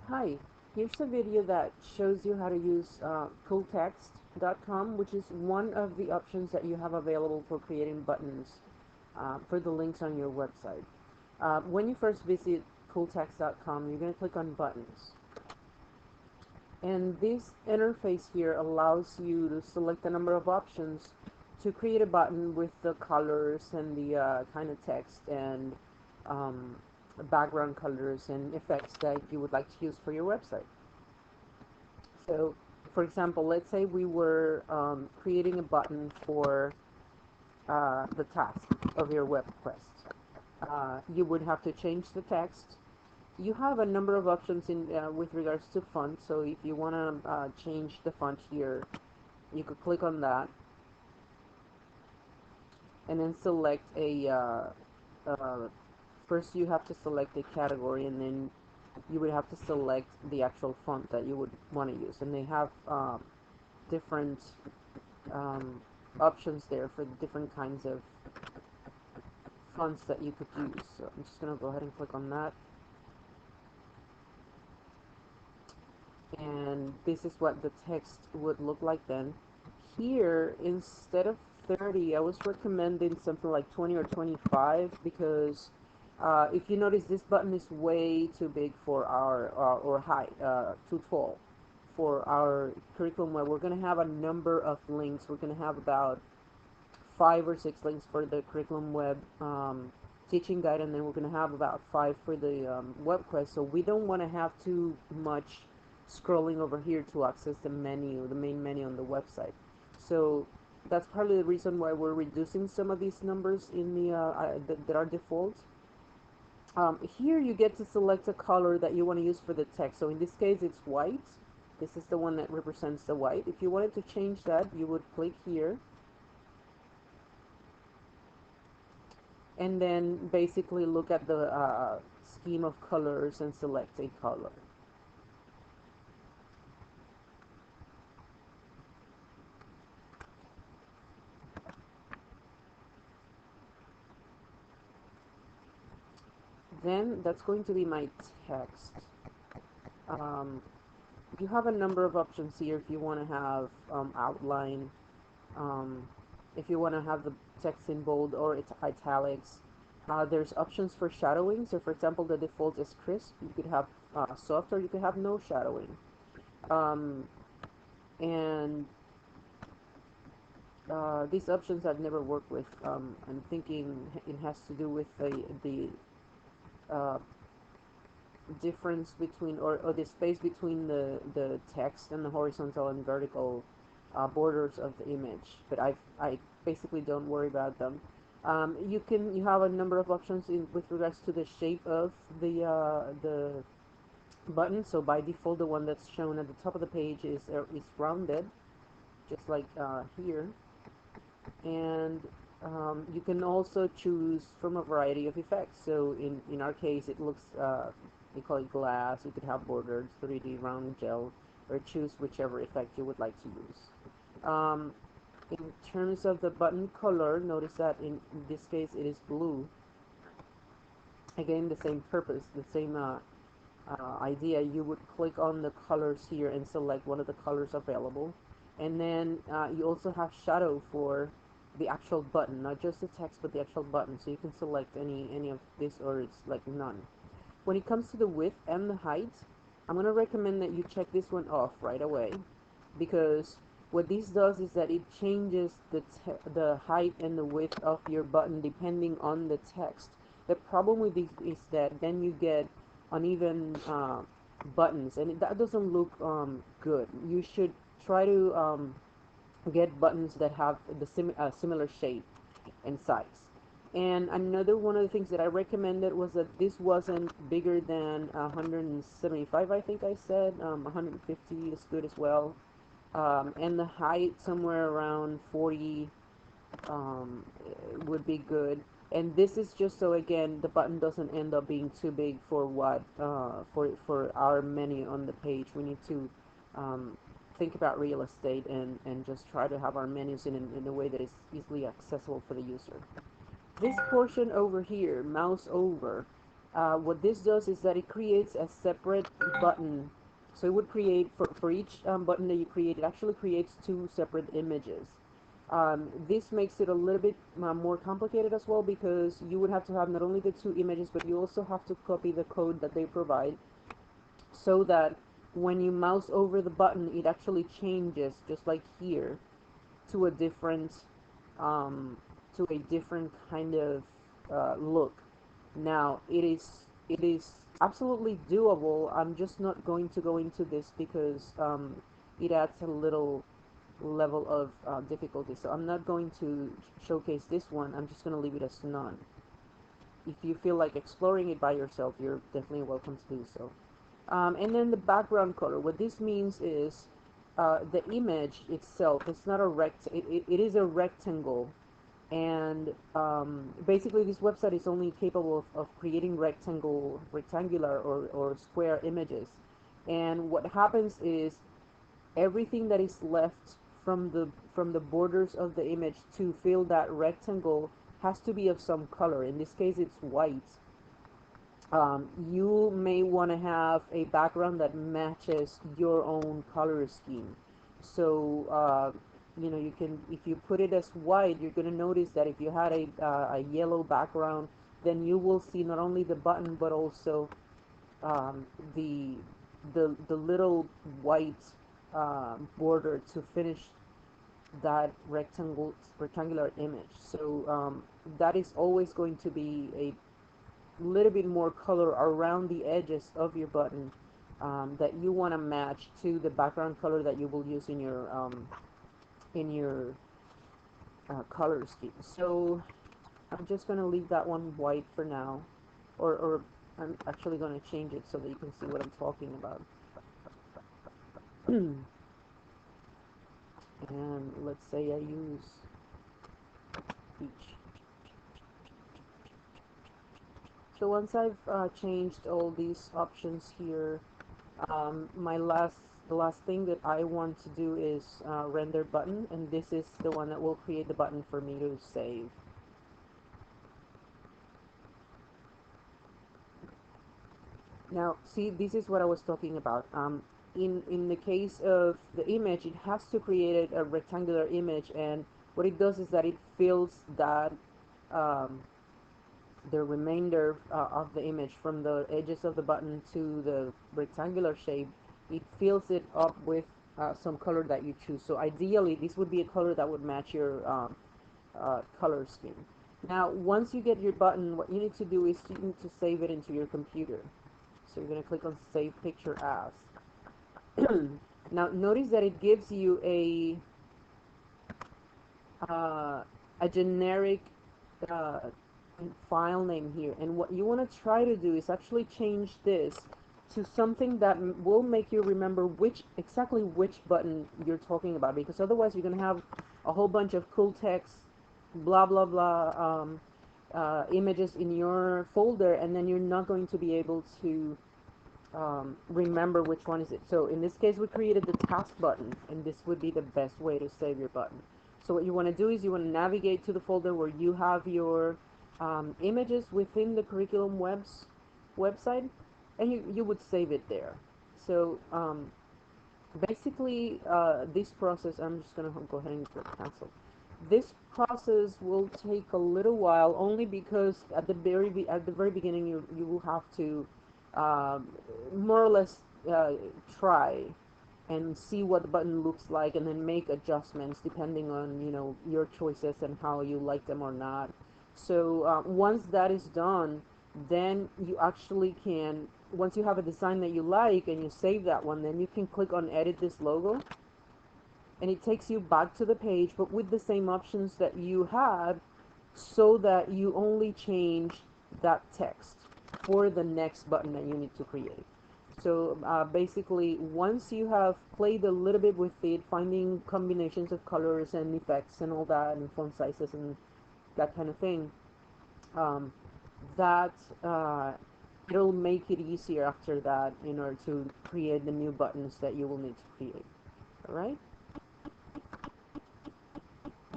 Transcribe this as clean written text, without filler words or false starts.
Hi, here's a video that shows you how to use cooltext.com, which is one of the options that you have available for creating buttons for the links on your website. When you first visit cooltext.com, you're going to click on buttons. And this interface here allows you to select a number of options to create a button with the colors and the kind of text and um, background colors and effects that you would like to use for your website. So, for example, let's say we were creating a button for the task of your web quest. You would have to change the text. You have a number of options in with regards to font. So if you want to change the font here, you could click on that and then select a first you have to select a category, and then you would have to select the actual font that you would want to use, and they have different um, options there for the different kinds of fonts that you could use. So I'm just going to go ahead and click on that, and this is what the text would look like then. Here, instead of 30, I was recommending something like 20 or 25, because if you notice, this button is way too big for our or high, too tall for our curriculum web. We're going to have a number of links. We're going to have about 5 or 6 links for the curriculum web teaching guide, and then we're going to have about 5 for the web quest. So we don't want to have too much scrolling over here to access the menu, the main menu on the website. So that's partly the reason why we're reducing some of these numbers in the that are default. Here you get to select a color that you want to use for the text. So in this case, it's white. This is the one that represents the white. If you wanted to change that, you would click here, and then basically look at the scheme of colors and select a color. Then that's going to be my text. Um, you have a number of options here if you want to have outline, um, if you want to have the text in bold or it's italics. There's options for shadowing. So for example, the default is crisp. You could have soft, or you could have no shadowing. Um, and these options I've never worked with. I'm thinking it has to do with the uh, difference between, or the space between the text and the horizontal and vertical borders of the image, but I basically don't worry about them. You have a number of options with regards to the shape of the button. So by default, the one that's shown at the top of the page is rounded, just like here. And you can also choose from a variety of effects. So in our case, it looks, we call it glass. You could have bordered 3D round gel, or choose whichever effect you would like to use. In terms of the button color, notice that in this case it is blue. Again, the same purpose, the same idea. You would click on the colors here and select one of the colors available, and then you also have shadow for the actual button, not just the text but the actual button, so you can select any of this, or it's like none. When it comes to the width and the height, I'm going to recommend that you check this one off right away, because what this does is that it changes the height and the width of your button depending on the text. The problem with this is that then you get uneven buttons, and that doesn't look good. You should try to get buttons that have the similar shape and size. And another one of the things that I recommended was that this wasn't bigger than 175, I think I said. 150 is good as well. And the height somewhere around 40 would be good. And this is just so, again, the button doesn't end up being too big for what for our menu on the page. We need to think about real estate, and just try to have our menus in a way that is easily accessible for the user. This portion over here, mouse over, What this does is that it creates a separate button. So it would create, for each button that you create, it actually creates two separate images. This makes it a little bit more complicated as well, because you would have to have not only the two images, but you also have to copy the code that they provide, so that when you mouse over the button, it actually changes, just like here, to a different um, kind of look. Now it is absolutely doable. I'm just not going to go into this because it adds a little level of difficulty. So I'm not going to showcase this one. I'm just going to leave it as none. If you feel like exploring it by yourself, you're definitely welcome to do so. And then the background color. What this means is the image itself. It's not a it is a rectangle, and basically this website is only capable of creating rectangular or square images. And what happens is everything that is left from the borders of the image to fill that rectangle has to be of some color. In this case, it's white. You may want to have a background that matches your own color scheme. So, you can, if you put it as white, you're going to notice that if you had a yellow background, then you will see not only the button, but also um, the, the little white border to finish that rectangular image. So that is always going to be a little bit more color around the edges of your button, that you want to match to the background color that you will use in your color scheme. So I'm just going to leave that one white for now, or I'm actually going to change it so that you can see what I'm talking about. And let's say I use each. So once I've changed all these options here, the last thing that I want to do is render button, and this is the one that will create the button for me to save. Now, see, this is what I was talking about. In the case of the image, it has to create a rectangular image, and what it does is that it fills that um, the remainder of the image from the edges of the button to the rectangular shape. It fills it up with some color that you choose. So ideally, this would be a color that would match your color scheme. Now, once you get your button, what you need to do is you need to save it into your computer. So you're going to click on Save Picture As. Now, notice that it gives you a generic uh, file name here, and what you want to try to do is actually change this to something that will make you remember exactly which button you're talking about, because otherwise you're going to have a whole bunch of cool text, blah blah blah, images in your folder, and then you're not going to be able to remember which one is it. So in this case, we created the task button, and this would be the best way to save your button. So what you want to do is you want to navigate to the folder where you have your images within the curriculum website, and you would save it there. So basically, this process, I'm just going to go ahead and click cancel. This process will take a little while, only because at the very beginning you will have to um, more or less try and see what the button looks like, and then make adjustments depending on your choices and how you like them or not. So once that is done, then you actually can, once you have a design that you like and you save that one, then you can click on edit this logo, and it takes you back to the page, but with the same options that you had, so that you only change that text for the next button that you need to create. So basically, once you have played a little bit with it, finding combinations of colors and effects and all that, and font sizes and that kind of thing, um, that it'll make it easier after that in order to create the new buttons that you will need to create. All right?